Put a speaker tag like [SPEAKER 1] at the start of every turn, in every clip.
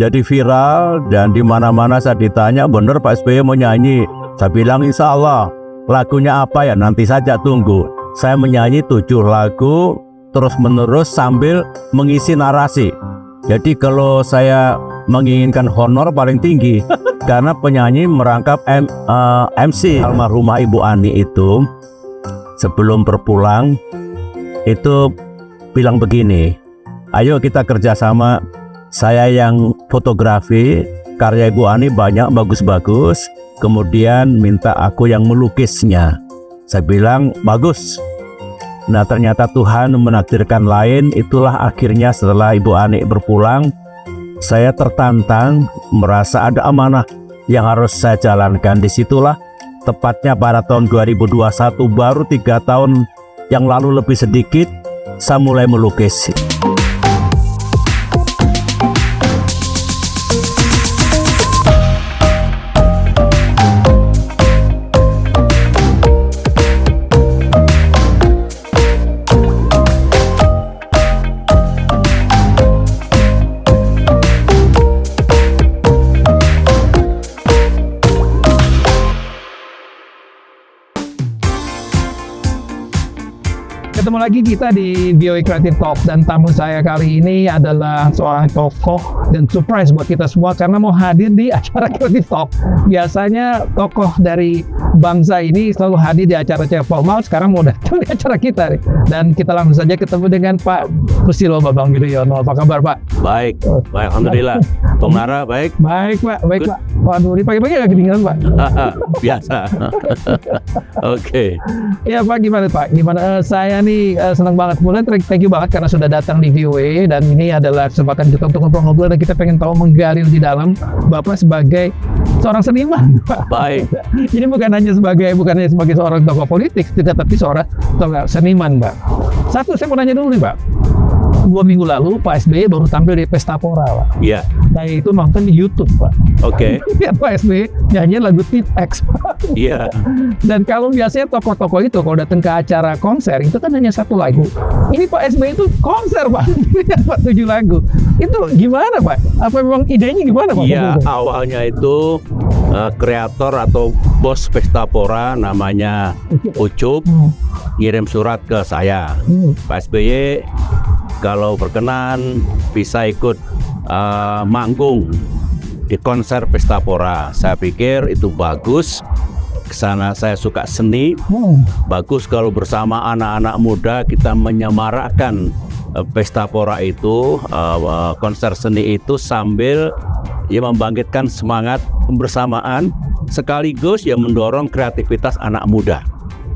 [SPEAKER 1] jadi viral dan di mana-mana saya ditanya, bener Pak SBY mau nyanyi? Saya bilang insya Allah. Lagunya apa ya? Nanti saja tunggu. Saya menyanyi 7 lagu terus menerus sambil mengisi narasi. Jadi kalau saya menginginkan honor paling tinggi karena penyanyi merangkap MC almarhumah Ibu Ani itu sebelum berpulang itu bilang begini, ayo kita kerjasama, saya yang fotografi, karya Ibu Ani banyak bagus-bagus, kemudian minta aku yang melukisnya. Saya bilang bagus. Nah ternyata Tuhan menakdirkan lain, itulah akhirnya setelah Ibu Ani berpulang, saya tertantang, merasa ada amanah yang harus saya jalankan. Disitulah tepatnya pada tahun 2021, baru 3 tahun yang lalu lebih sedikit, saya mulai melukis.
[SPEAKER 2] Ketemu lagi kita di VOA Creative Talk dan tamu saya kali ini adalah seorang tokoh dan surprise buat kita semua karena mau hadir di acara Creative Talk. Biasanya tokoh dari bangsa ini selalu hadir di acara-acara formal, sekarang mau datang di acara kita nih. Dan kita langsung saja ketemu dengan Pak Susilo Bambang Yudhoyono. Apa kabar Pak?
[SPEAKER 1] Baik, baik, alhamdulillah. Bung Nara baik?
[SPEAKER 2] Baik Pak, baik Pak. Waduh, ini pagi-pagi nggak ketinggalan Pak?
[SPEAKER 1] Biasa. Oke.
[SPEAKER 2] Ya Pak, gimana Pak? Gimana? Saya nih senang banget. Mulai thank you banget karena sudah datang di VOA dan ini adalah kesempatan kita untuk ngobrol-ngobrol dan kita pengen tahu menggali di dalam Bapak sebagai seorang seniman. Pak.
[SPEAKER 1] Baik.
[SPEAKER 2] Jadi bukan hanya sebagai seorang tokoh politik, tetapi seorang tokoh seniman, Pak. Satu, saya mau nanya dulu nih, Pak. 2 minggu lalu Pak SBY baru tampil di Pesta Pora, Pak.
[SPEAKER 1] Iya.
[SPEAKER 2] Nah itu nonton di YouTube, Pak.
[SPEAKER 1] Oke.
[SPEAKER 2] Lihat Pak SBY nyanyi lagu T-X, Pak.
[SPEAKER 1] Iya.
[SPEAKER 2] Dan kalau biasanya tokoh-tokoh itu kalau datang ke acara konser itu kan hanya 1 lagu. Ini Pak SBY itu konser, Pak. Pak 7 lagu. Itu gimana, Pak? Apa memang idenya gimana, Pak?
[SPEAKER 1] Iya, awalnya itu kreator atau bos Pesta Pora namanya Ucup ngirim surat ke saya. Pak SBY kalau berkenan bisa ikut manggung di konser Pesta Pora. Saya pikir itu bagus. Kesana saya suka seni. Bagus kalau bersama anak-anak muda kita menyemarakkan Pesta Pora itu, konser seni itu sambil ya membangkitkan semangat kebersamaan sekaligus ya mendorong kreativitas anak muda.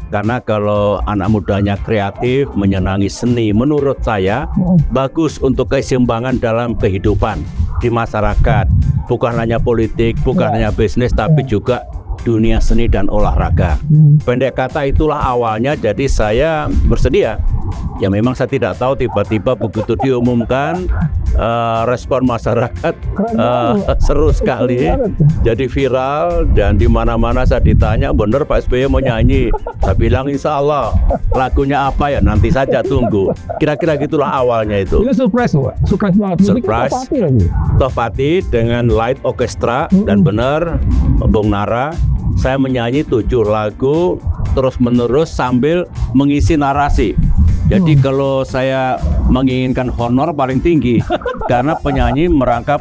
[SPEAKER 1] Karena kalau anak mudanya kreatif, menyenangi seni, menurut saya bagus untuk keseimbangan dalam kehidupan di masyarakat. Bukan hanya politik, bukan hanya bisnis, tapi juga dunia seni dan olahraga. Pendek kata itulah awalnya, jadi saya bersedia. Ya memang saya tidak tahu, tiba-tiba begitu diumumkan respon masyarakat seru sekali, jadi viral dan di mana-mana saya ditanya, bener Pak SBY mau nyanyi? Saya bilang insya Allah. Lagunya apa ya? Nanti saja tunggu. Kira-kira gitulah awalnya itu.
[SPEAKER 2] Itu surprise, Pak. Surprise banget.
[SPEAKER 1] Surprise. Tohpati dengan light orchestra dan benar Bung Nara, saya menyanyi 7 lagu terus menerus sambil mengisi narasi. Jadi kalau saya menginginkan honor paling tinggi karena penyanyi merangkap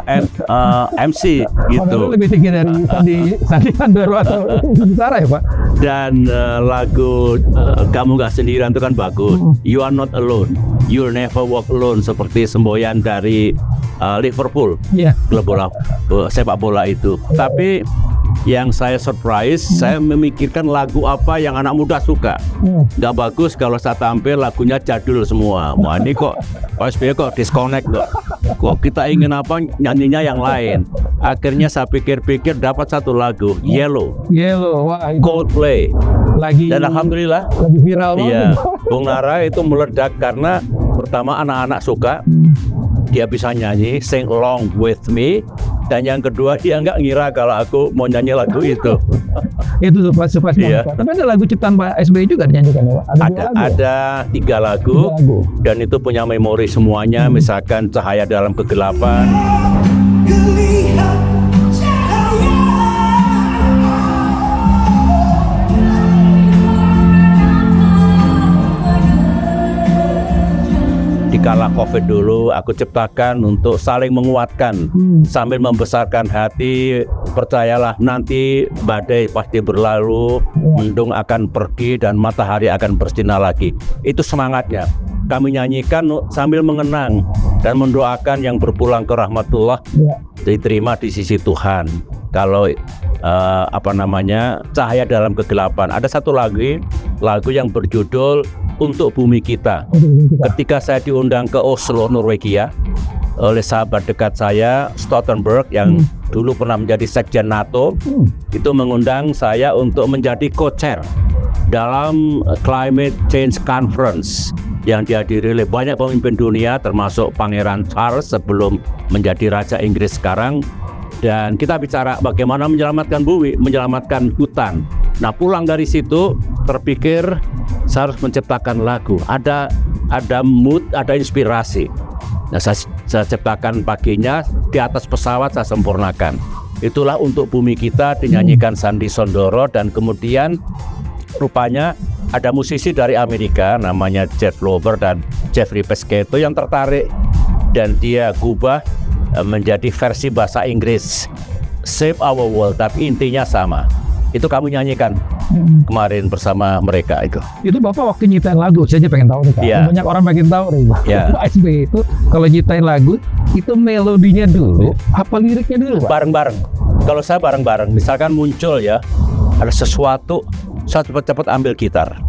[SPEAKER 1] MC gitu.
[SPEAKER 2] Honor lebih tinggi dari Sandi Sandoro atau Sarah ya Pak?
[SPEAKER 1] Dan lagu Kamu Gak Sendirian itu kan bagus. You are not alone, you'll never walk alone, seperti semboyan dari Liverpool, klub bola sepak bola itu. Tapi yang saya surprise, saya memikirkan lagu apa yang anak muda suka. Gak bagus kalau saya tampil lagunya jadul semua. Wah ini kok Pak SBY kok disconnect kok. Kok kita ingin apa, nyanyinya yang lain. Akhirnya saya pikir-pikir dapat 1 lagu, Yellow.
[SPEAKER 2] Wah,
[SPEAKER 1] Coldplay. Dan alhamdulillah
[SPEAKER 2] lagi viral banget.
[SPEAKER 1] Iya, Bung Nara itu meledak karena pertama anak-anak suka. Dia bisa nyanyi, sing along with me. Dan yang kedua dia nggak ngira kalau aku mau nyanyi lagu itu.
[SPEAKER 2] Itu surprise
[SPEAKER 1] Iya.
[SPEAKER 2] banget. Tapi ada lagu ciptaan Pak SBY juga dinyanyikan ya Pak?
[SPEAKER 1] Ada 3 lagu, dan itu punya memori semuanya. Misalkan Cahaya Dalam Kegelapan. COVID dulu aku ciptakan untuk saling menguatkan sambil membesarkan hati. Percayalah, nanti badai pasti berlalu, mendung akan pergi dan matahari akan bersinar lagi. Itu semangatnya. Kami nyanyikan sambil mengenang dan mendoakan yang berpulang ke rahmatullah diterima di sisi Tuhan. Kalau cahaya dalam kegelapan. Ada satu lagu yang berjudul Untuk Bumi Kita. Ketika saya diundang ke Oslo, Norwegia, oleh sahabat dekat saya, Stoltenberg, yang dulu pernah menjadi sekjen NATO, itu mengundang saya untuk menjadi co-chair dalam Climate Change Conference yang dihadiri oleh banyak pemimpin dunia, termasuk Pangeran Charles sebelum menjadi Raja Inggris sekarang. Dan kita bicara bagaimana menyelamatkan bumi, menyelamatkan hutan. Nah, pulang dari situ terpikir saya harus menciptakan lagu. Ada mood, ada inspirasi. Nah, saya ciptakan paginya di atas pesawat, saya sempurnakan. Itulah Untuk Bumi Kita, dinyanyikan Sandy Sondoro. Dan kemudian rupanya ada musisi dari Amerika namanya Jeff Lover dan Jeffrey Pescetto yang tertarik, dan dia gubah menjadi versi bahasa Inggris, Save Our World, tapi intinya sama. Itu kamu nyanyikan kemarin bersama mereka itu.
[SPEAKER 2] Itu Bapak waktu nyiptain lagu, saya aja pengen tahu nih Pak.
[SPEAKER 1] Yeah.
[SPEAKER 2] Banyak orang pengen tahu nih Pak.
[SPEAKER 1] Yeah.
[SPEAKER 2] Pak SBY itu kalau nyiptain lagu, itu melodinya dulu, apa liriknya dulu Pak?
[SPEAKER 1] Bareng-bareng. Kalau saya bareng-bareng, misalkan muncul ya, ada sesuatu, saya cepat-cepat ambil gitar.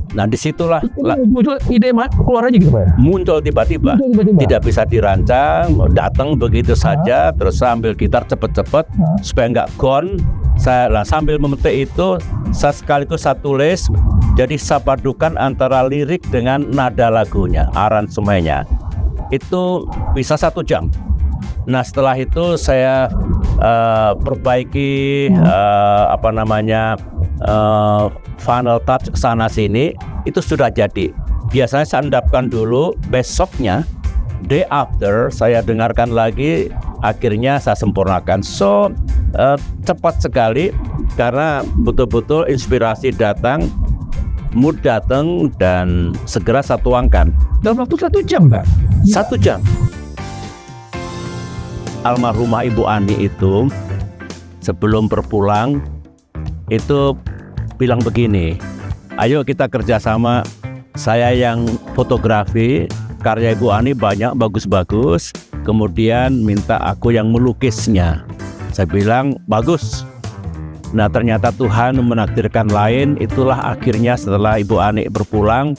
[SPEAKER 1] Nah, disitulah
[SPEAKER 2] muncul ide keluar aja gitu Pak.
[SPEAKER 1] Muncul tiba-tiba, tidak bisa dirancang, datang begitu saja. Terus saya ambil gitar cepet-cepet supaya nggak gone. Saya sambil memetik itu, saya sekaligus saya tulis. Jadi saya padukan antara lirik dengan nada lagunya, aransemennya. Itu bisa 1 jam. Nah, setelah itu saya perbaiki final touch sana sini, itu sudah jadi. Biasanya saya endapkan dulu, besoknya day after saya dengarkan lagi, akhirnya saya sempurnakan. So cepat sekali karena betul-betul inspirasi datang, mood datang, dan segera saya tuangkan.
[SPEAKER 2] Dalam waktu 1 jam Pak?
[SPEAKER 1] 1 jam. Almarhumah Ibu Ani itu sebelum berpulang itu bilang begini, ayo kita kerjasama, saya yang fotografi, karya Ibu Ani banyak bagus-bagus, kemudian minta aku yang melukisnya. Saya bilang bagus. Nah, ternyata Tuhan menakdirkan lain. Itulah akhirnya setelah Ibu Ani berpulang,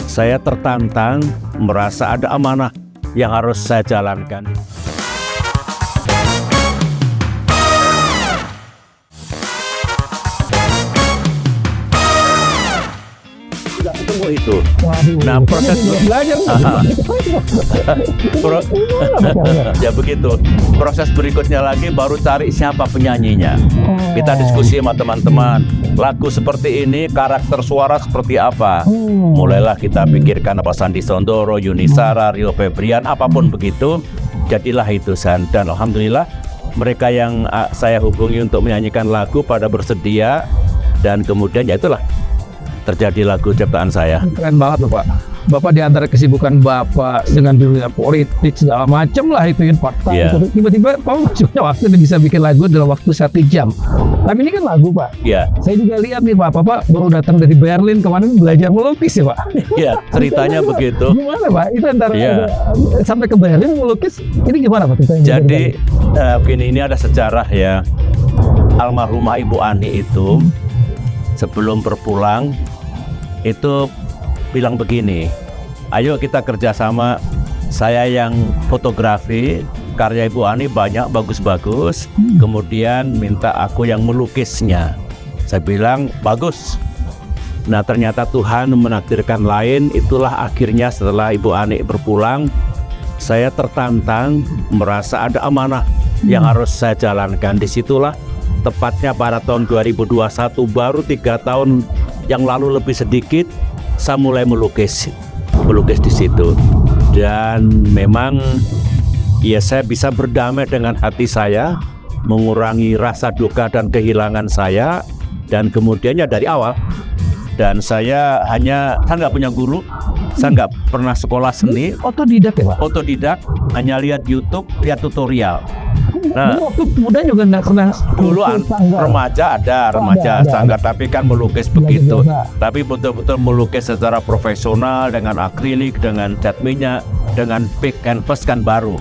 [SPEAKER 1] saya tertantang, merasa ada amanah yang harus saya jalankan. Itu. Nah, proses
[SPEAKER 2] belajar
[SPEAKER 1] ya begitu. Proses berikutnya lagi baru cari siapa penyanyinya. Kita diskusi sama teman-teman. Lagu seperti ini, karakter suara seperti apa. Mulailah kita pikirkan apa Sandy Sondoro, Yuni Shara, Rio Febrian, apapun begitu. Jadilah itu, dan alhamdulillah mereka yang saya hubungi untuk menyanyikan lagu pada bersedia, dan kemudian ya itulah terjadi lagu ciptaan saya.
[SPEAKER 2] Keren banget loh Pak. Bapak di antara kesibukan Bapak dengan dunia politik segala macam lah itu ya partai.
[SPEAKER 1] Yeah.
[SPEAKER 2] Tiba-tiba Bapak punya waktu dan bisa bikin lagu dalam waktu 1 jam. Tapi ini kan lagu Pak.
[SPEAKER 1] Iya. Yeah.
[SPEAKER 2] Saya juga lihat nih Pak, Bapak baru datang dari Berlin kemarin belajar melukis ya Pak.
[SPEAKER 1] Iya, ceritanya begitu.
[SPEAKER 2] Gimana Pak? Itu antara sampai ke Berlin melukis, ini gimana Pak ceritanya?
[SPEAKER 1] Jadi begini, ini ada sejarah ya. Almarhumah Ibu Ani itu sebelum berpulang itu bilang begini, ayo kita kerjasama, saya yang fotografi, karya Ibu Ani banyak bagus-bagus, kemudian minta aku yang melukisnya. Saya bilang bagus. Nah, ternyata Tuhan menakdirkan lain. Itulah akhirnya setelah Ibu Ani berpulang, saya tertantang, merasa ada amanah yang harus saya jalankan. Disitulah tepatnya pada tahun 2021, baru 3 tahun yang lalu lebih sedikit, saya mulai melukis di situ. Dan memang ya saya bisa berdamai dengan hati saya, mengurangi rasa duka dan kehilangan saya, dan kemudiannya dari awal. Dan saya nggak punya guru, Saya nggak pernah sekolah seni,
[SPEAKER 2] Otodidak ya Pak?
[SPEAKER 1] otodidak, hanya lihat YouTube, lihat tutorial. Nah,
[SPEAKER 2] Dulu waktu muda juga nggak pernah
[SPEAKER 1] dulu remaja ada remaja sanggar, tapi kan melukis begitu.
[SPEAKER 2] biasa.
[SPEAKER 1] Tapi betul-betul melukis secara profesional dengan akrilik, dengan cat minyak, dengan big canvas kan baru.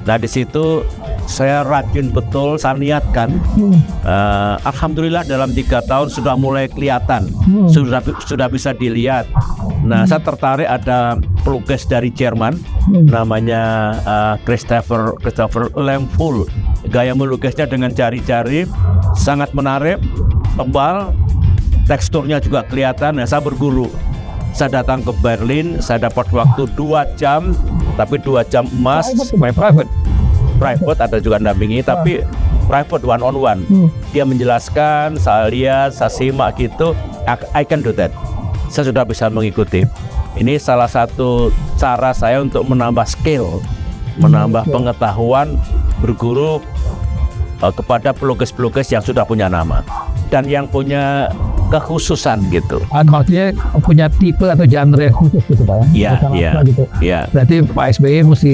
[SPEAKER 1] Nah di situ saya rajin betul, saya niatkan. Alhamdulillah dalam 3 tahun sudah mulai kelihatan, sudah bisa dilihat. Nah saya tertarik, ada pelukis dari Jerman, namanya Christopher Lemful. Gaya melukisnya dengan jari-jari sangat menarik, tebal, teksturnya juga kelihatan. Nah saya berguru. Saya datang ke Berlin, saya dapat waktu 2 jam, tapi 2 jam emas. Private ada juga dampingi, tapi private one on one. Dia menjelaskan, saya lihat, saya simak gitu. I can do that. Saya sudah bisa mengikuti. Ini salah satu cara saya untuk menambah skill, menambah pengetahuan, berguru kepada pelukis-pelukis yang sudah punya nama dan yang punya kekhususan gitu.
[SPEAKER 2] Maksudnya punya tipe atau genre khusus gitu Pak ya?
[SPEAKER 1] Iya.
[SPEAKER 2] Gitu.
[SPEAKER 1] Iya.
[SPEAKER 2] Berarti Pak SBY mesti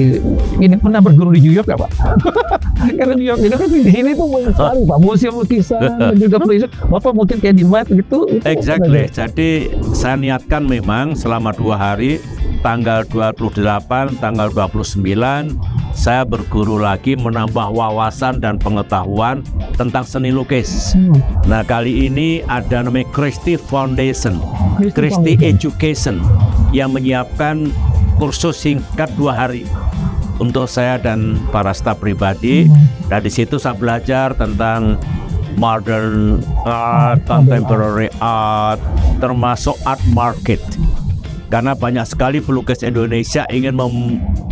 [SPEAKER 2] ini pernah berguru di New York nggak Pak? Karena New York kan di sini tuh banyak sekali Pak, museum lukisan dan juga pelukis. Bapak mungkin kayak di Met gitu.
[SPEAKER 1] Exactly. Jadi saya niatkan memang selama 2 hari, tanggal 28, tanggal 29, saya berguru lagi, menambah wawasan dan pengetahuan tentang seni lukis. Nah kali ini ada namanya Christie Foundation, Christie Education, yang menyiapkan kursus singkat 2 hari untuk saya dan para staf pribadi. Nah di situ saya belajar tentang modern art, contemporary art, termasuk art market. Karena banyak sekali pelukis Indonesia ingin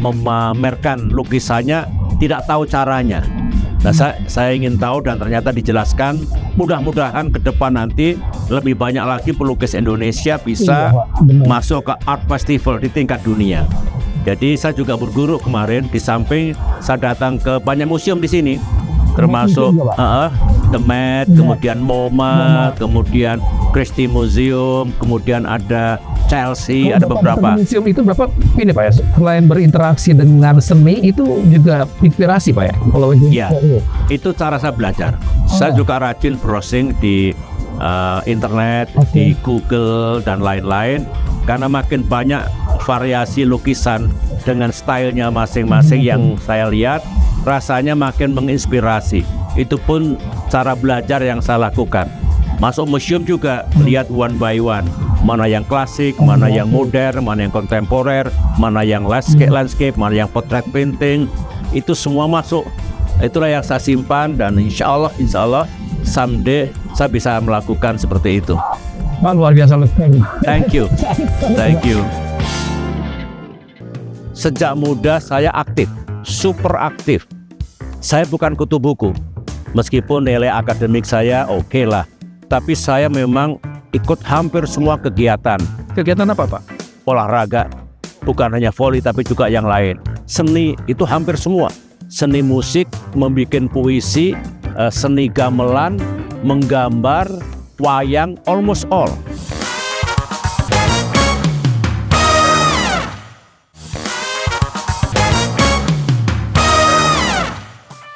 [SPEAKER 1] memamerkan lukisannya, tidak tahu caranya. Nah, saya ingin tahu dan ternyata dijelaskan. Mudah-mudahan ke depan nanti lebih banyak lagi pelukis Indonesia bisa masuk ke art festival di tingkat dunia. Jadi saya juga berguru kemarin, di samping saya datang ke banyak museum di sini, termasuk The Met, kemudian MoMA, kemudian Christie Museum, kemudian ada Chelsea, ada beberapa.
[SPEAKER 2] Museum itu berapa ini Pak ya? Selain berinteraksi dengan seni itu juga inspirasi Pak ya? Kalau
[SPEAKER 1] ya, itu cara saya belajar. Saya juga rajin browsing di internet, di Google dan lain-lain. Karena makin banyak variasi lukisan dengan stylenya masing-masing yang saya lihat, rasanya makin menginspirasi. Itu pun cara belajar yang saya lakukan. Masuk museum juga lihat one by one, mana yang klasik, mana yang modern, mana yang kontemporer, mana yang landscape, mana yang portrait painting. Itu semua masuk. Itulah yang saya simpan dan insya Allah someday saya bisa melakukan seperti itu.
[SPEAKER 2] Pak, luar biasa.
[SPEAKER 1] Thank you. Sejak muda saya aktif, super aktif. Saya bukan kutu buku, meskipun nilai akademik saya oke lah. Tapi saya memang ikut hampir semua kegiatan.
[SPEAKER 2] Kegiatan apa Pak?
[SPEAKER 1] Olahraga, bukan hanya voli tapi juga yang lain. Seni itu hampir semua. Seni musik, membuat puisi, seni gamelan, menggambar, wayang, almost all.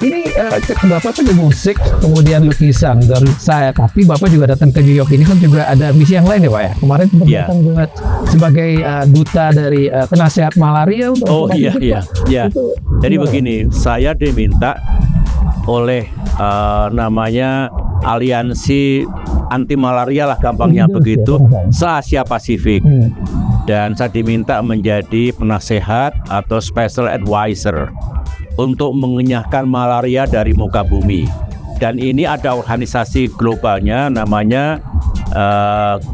[SPEAKER 2] Ini Bapak tuh di musik, kemudian lukisan dari saya, tapi Bapak juga datang ke New York ini kan juga ada misi yang lain ya Pak ya? Kemarin datang buat sebagai duta dari penasehat malaria.
[SPEAKER 1] Iya. Jadi begini, saya diminta oleh namanya aliansi anti malaria lah gampangnya begitu, se-Asia Pasifik. Dan saya diminta menjadi penasehat atau special advisor untuk mengenyahkan malaria dari muka bumi. Dan ini ada organisasi globalnya namanya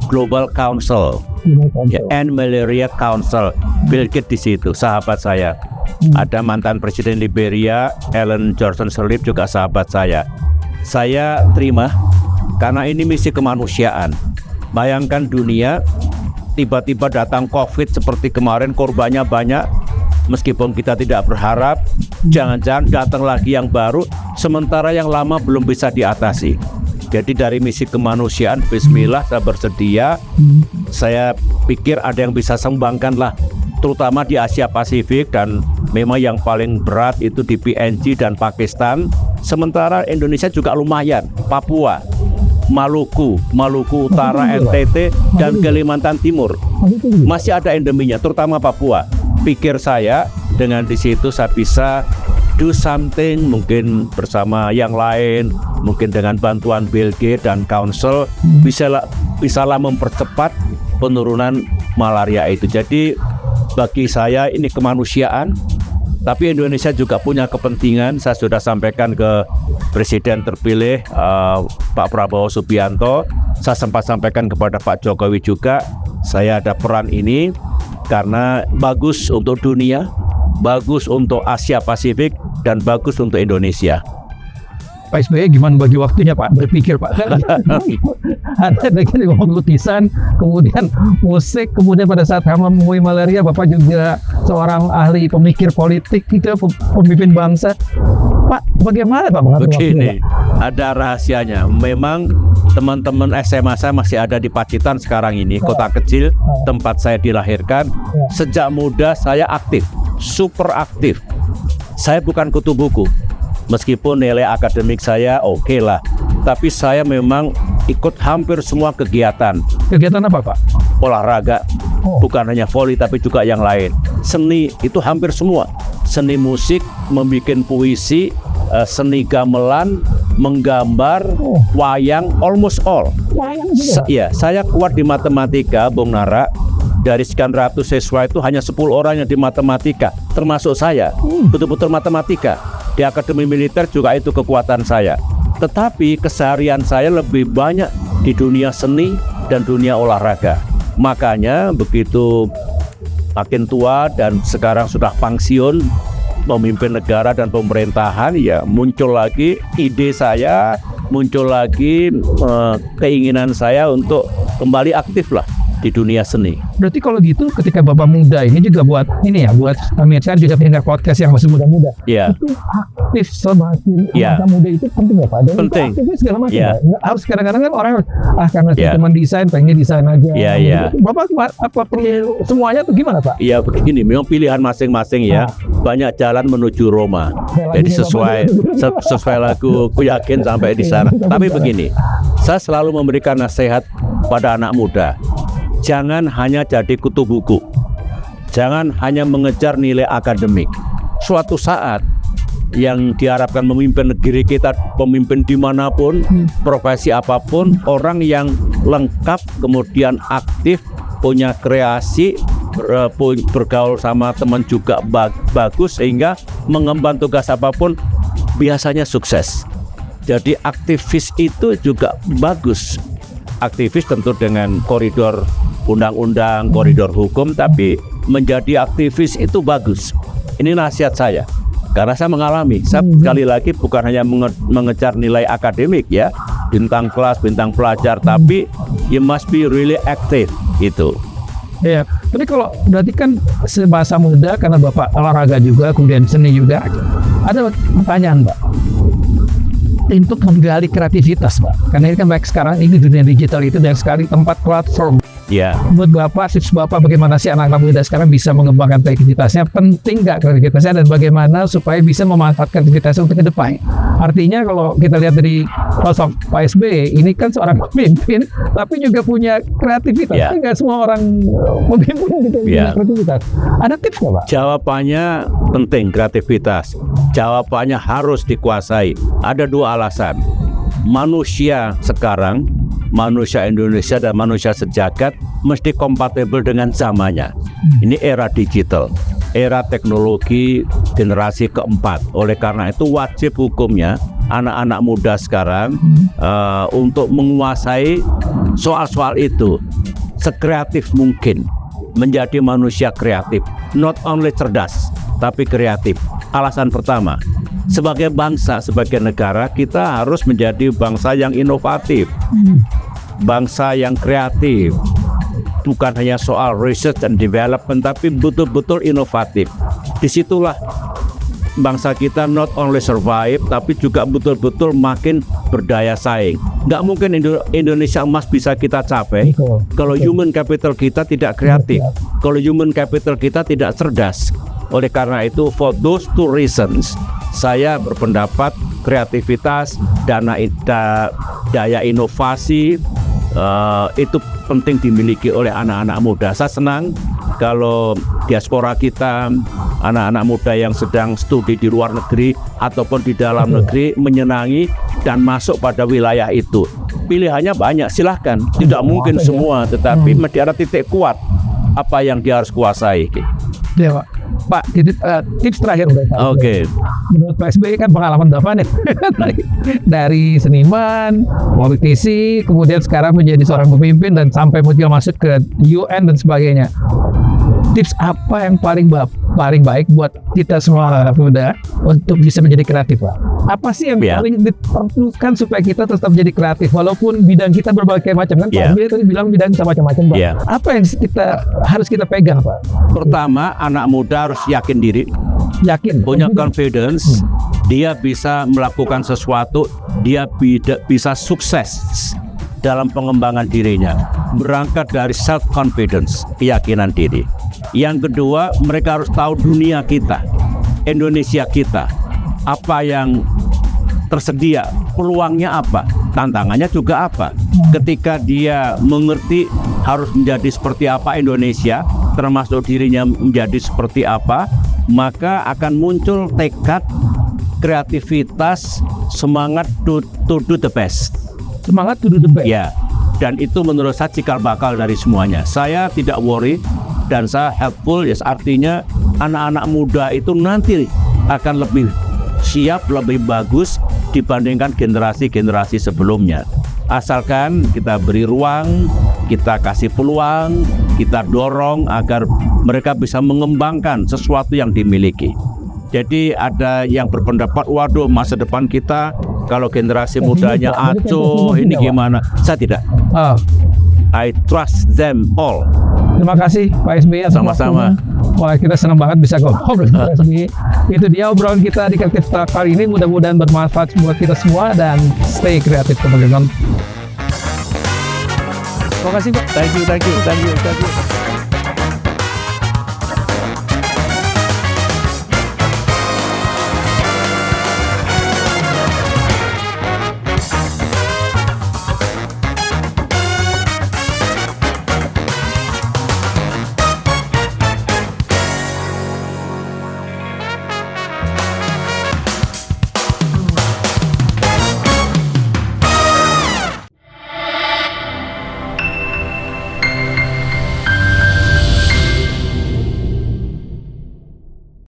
[SPEAKER 1] Global Council, End Malaria Council. Bill Gates di situ, sahabat saya. Ada mantan Presiden Liberia, Ellen Johnson Sirleaf juga sahabat saya. Saya terima karena ini misi kemanusiaan. Bayangkan dunia tiba-tiba datang COVID seperti kemarin, korbannya banyak. Meskipun kita tidak berharap, jangan-jangan datang lagi yang baru, sementara yang lama belum bisa diatasi. Jadi dari misi kemanusiaan, Bismillah saya bersedia. Saya pikir ada yang bisa sumbangkan lah, terutama di Asia Pasifik, dan memang yang paling berat itu di PNG dan Pakistan. Sementara Indonesia juga lumayan, Papua, Maluku Utara, NTT, dan Kalimantan Timur masih ada endeminya, terutama Papua. Pikir saya dengan di situ saya bisa do something, mungkin bersama yang lain, mungkin dengan bantuan Bill Gates dan Council bisalah mempercepat penurunan malaria itu. Jadi bagi saya ini kemanusiaan, tapi Indonesia juga punya kepentingan. Saya sudah sampaikan ke Presiden terpilih Pak Prabowo Subianto, saya sempat sampaikan kepada Pak Jokowi juga, saya ada peran ini karena bagus untuk dunia, bagus untuk Asia Pasifik, dan bagus untuk Indonesia.
[SPEAKER 2] Pak SBY gimana bagi waktunya Pak? Berpikir Pak. Ada lagi ngomong lukisan, kemudian musik, kemudian pada saat hama menemui malaria, Bapak juga seorang ahli pemikir politik, gitu, pemimpin bangsa. Pak, bagaimana Pak mengatur
[SPEAKER 1] Begini,
[SPEAKER 2] waktunya?
[SPEAKER 1] ada rahasianya. Memang teman-teman SMA saya masih ada di Pacitan sekarang ini, kota kecil tempat saya dilahirkan. Sejak muda saya aktif, super aktif. Saya bukan kutu buku. Meskipun nilai akademik saya oke lah, tapi saya memang ikut hampir semua kegiatan.
[SPEAKER 2] Kegiatan apa Pak?
[SPEAKER 1] Olahraga, bukan hanya voli tapi juga yang lain. Seni itu hampir semua. Seni musik, membuat puisi, seni gamelan, menggambar, wayang, almost all.
[SPEAKER 2] Wayang juga?
[SPEAKER 1] Iya, saya kuat di matematika, Bung Nara. Dari sekian ratus siswa itu hanya 10 orang yang di matematika, termasuk saya. Betul-betul matematika. Di Akademi Militer juga itu kekuatan saya. Tetapi keseharian saya lebih banyak di dunia seni dan dunia olahraga. Makanya begitu makin tua dan sekarang sudah pensiun memimpin negara dan pemerintahan, ya muncul lagi ide saya, muncul lagi keinginan saya untuk kembali aktif lah di dunia seni.
[SPEAKER 2] Berarti kalau gitu ketika Bapak muda ini juga buat ini ya, buat pemirsa juga pendengar podcast yang masih muda-muda.
[SPEAKER 1] Iya.
[SPEAKER 2] Itu aktif semakin
[SPEAKER 1] Iya.
[SPEAKER 2] masa muda itu penting ya Pak. Dan
[SPEAKER 1] Penting.
[SPEAKER 2] itu aktifnya segala macam.
[SPEAKER 1] Iya.
[SPEAKER 2] Ya. Nggak harus kadang-kadang kan orang karena
[SPEAKER 1] Iya.
[SPEAKER 2] teman desain pengen desain aja.
[SPEAKER 1] Iya, iya.
[SPEAKER 2] Bapak apa pilih semuanya tuh gimana Pak?
[SPEAKER 1] Ya begini, memang pilihan masing-masing ya. Banyak jalan menuju Roma. Jadi sesuai lagu, ku yakin sampai di sana. Tapi begini, saya selalu memberikan nasihat pada anak muda. Jangan hanya jadi kutu buku. Jangan hanya mengejar nilai akademik. Suatu saat yang diharapkan memimpin negeri kita, pemimpin dimanapun, profesi apapun, orang yang lengkap, kemudian aktif, punya kreasi, bergaul sama teman juga bagus, sehingga mengemban tugas apapun biasanya sukses. Jadi aktivis itu juga bagus. Aktivis tentu dengan koridor undang-undang, koridor hukum, tapi menjadi aktivis itu bagus. Ini nasihat saya, karena saya mengalami. Saya sekali lagi bukan hanya mengejar nilai akademik ya, bintang kelas, bintang pelajar, tapi you must be really active itu.
[SPEAKER 2] Ya, tapi kalau berarti kan semasa muda karena Bapak olahraga juga, kemudian seni juga. Ada pertanyaan Mbak, untuk menggali kreativitas Mbak, karena ini kan baik sekarang ini dunia digital itu banyak sekali tempat platform.
[SPEAKER 1] Ya.
[SPEAKER 2] Menurut Bapak, tips Bapak bagaimana sih anak-anak muda sekarang bisa mengembangkan kreativitasnya? Penting nggak kreativitasnya dan bagaimana supaya bisa memanfaatkan kreativitasnya untuk ke depan? Artinya kalau kita lihat dari sosok Pak SBY, ini kan seorang pemimpin, tapi juga punya kreativitas.
[SPEAKER 1] Ya.
[SPEAKER 2] Nggak semua orang pemimpin gitu punya kreativitas. Ada tips nggak Pak?
[SPEAKER 1] Jawabannya penting, kreativitas. Jawabannya harus dikuasai. Ada dua alasan. Manusia sekarang, manusia Indonesia dan manusia sejagat mesti kompatibel dengan zamannya. Ini era digital, era teknologi generasi keempat. Oleh karena itu wajib hukumnya anak-anak muda sekarang untuk menguasai soal-soal itu sekreatif mungkin, menjadi manusia kreatif, not only cerdas tapi kreatif. Alasan pertama, sebagai bangsa, sebagai negara, kita harus menjadi bangsa yang inovatif, bangsa yang kreatif. Bukan hanya soal research and development, tapi betul-betul inovatif. Disitulah bangsa kita not only survive, tapi juga betul-betul makin berdaya saing, Nggak mungkin Indonesia emas bisa kita capai
[SPEAKER 2] Betul.
[SPEAKER 1] kalau
[SPEAKER 2] Betul.
[SPEAKER 1] human capital kita tidak kreatif, kalau human capital kita tidak cerdas. Oleh karena itu, for those two reasons, saya berpendapat kreativitas, daya inovasi itu penting dimiliki oleh anak-anak muda. Saya senang kalau diaspora kita, anak-anak muda yang sedang studi di luar negeri ataupun di dalam negeri menyenangi dan masuk pada wilayah itu. Pilihannya banyak, silahkan. Tidak mungkin semua, tetapi mesti ada titik kuat apa yang dia harus kuasai.
[SPEAKER 2] Ya, Pak, tips terakhir.
[SPEAKER 1] Oke.
[SPEAKER 2] Menurut Pak SBY kan pengalaman Bapak nih dari seniman, politisi, kemudian sekarang menjadi seorang pemimpin dan sampai juga masuk ke UN dan sebagainya. Tips apa yang paling baik buat kita semua muda untuk bisa menjadi kreatif, Pak? Apa sih yang paling diperlukan supaya kita tetap jadi kreatif walaupun bidang kita berbagai macam kan? Pak SBY tadi bilang bidang macam-macam, Pak. Apa yang harus kita pegang, Pak?
[SPEAKER 1] Pertama, anak muda harus yakin diri, punya confidence, dia bisa melakukan sesuatu, dia bisa sukses dalam pengembangan dirinya, berangkat dari self confidence, keyakinan diri. Yang kedua, mereka harus tahu dunia kita, Indonesia kita, apa yang tersedia, peluangnya apa, tantangannya juga apa. Ketika dia mengerti harus menjadi seperti apa Indonesia, termasuk dirinya menjadi seperti apa, maka akan muncul tekad, kreativitas, semangat to do the best.
[SPEAKER 2] Semangat to do the best.
[SPEAKER 1] Ya, dan itu menurut saya cikal bakal dari semuanya. Saya tidak worry dan saya helpful, yes, artinya anak-anak muda itu nanti akan lebih siap, lebih bagus dibandingkan generasi-generasi sebelumnya. Asalkan kita beri ruang, kita kasih peluang, kita dorong agar mereka bisa mengembangkan sesuatu yang dimiliki. Jadi ada yang berpendapat, waduh masa depan kita kalau generasi mudanya acuh, ini gimana? Saya tidak. I trust them all.
[SPEAKER 2] Terima kasih Pak SBY.
[SPEAKER 1] Sama-sama.
[SPEAKER 2] Wah, kita senang banget bisa ngobrol dengan Pak SBY. Itu dia obrolan kita di Creative Talk kali ini. Mudah-mudahan bermanfaat buat kita semua dan stay kreatif teman-teman. Terima kasih Pak.
[SPEAKER 1] Thank you.